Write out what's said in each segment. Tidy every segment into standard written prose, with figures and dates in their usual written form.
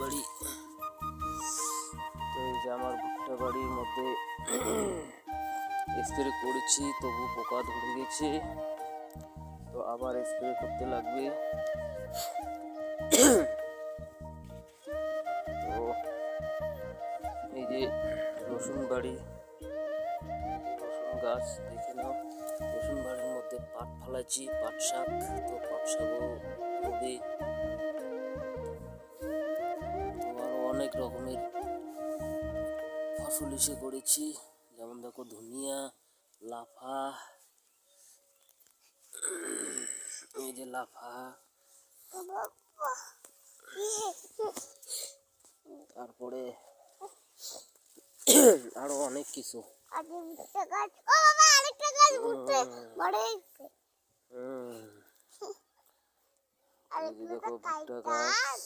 বাড়ি। তো এই যে আমার ভুট্টা বাড়ির মধ্যে স্প্রে করেছি, তবু পোকা ধরে গেছে, তো আবার স্প্রে করতে লাগবে। তো এই যে রসুন বাড়ি, রসুন গাছ দেখে নাও। রসুন বাড়ির মধ্যে পাট ফালাইছি, পাট শাক, তো পাট শাকও হবে। তো আরো অনেক রকমের ফসল এসে করেছি, যেমন দেখো ধনিয়া, লাফা, এই যে লাফা, তারপরে আরো অনেক কিছু। দেখো ভুট্টা গাছ,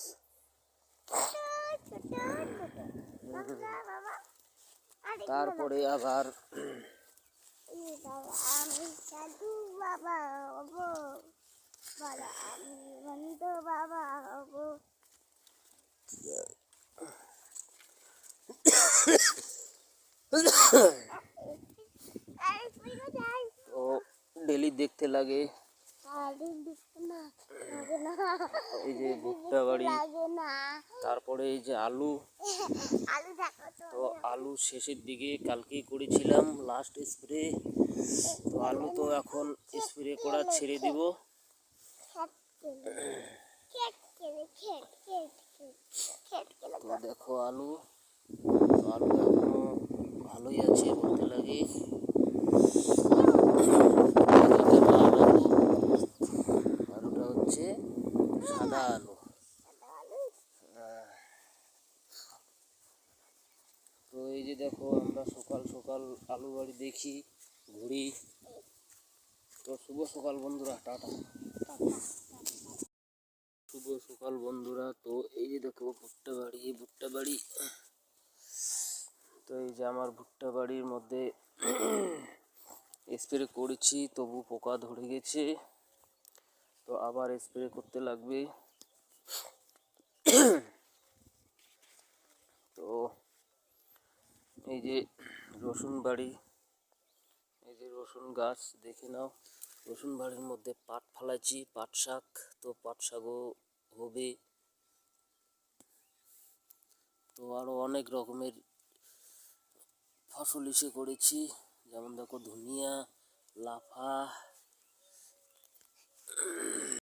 তারপরে আবার তো ডেলি দেখতে লাগে। এই যে ভুট্টা বাড়ি, তারপরে এই যে আলু, তো আলু শেষের দিকে কালকেই করেছিলাম লাস্ট স্প্রে। তো আলু তো এখন স্প্রে করা ছেড়ে দিব। তো দেখো আলু, আলু এখনো ভালোই আছে বলতে লাগে। আলুটা হচ্ছে সাদা আলু। তো এই যে দেখো আমরা সকাল সকাল আলু বাড়ি দেখি, ঘুরি। তো শুভ সকাল বন্ধুরা, টাটা। শুভ সকাল বন্ধুরা। তো এই যে দেখো ভুট্টা বাড়ি, ভুট্টা বাড়ি। তো এই যে আমার ভুট্টা বাড়ির মধ্যে স্প্রে করেছি, তবু পোকা ধরে গেছে, তো আবার স্প্রে করতে লাগবে। তো এই যে রসুন বাড়ি, এই যে রসুন গাছ দেখে নাও। রসুন বাড়ির মধ্যে পাট ফালাইছি, পাট শাক, তো পাট শাকও হবে। তো আরো অনেক রকমের ফসল এসে করেছি, যেমন দেখো ধনিয়া, লাফা,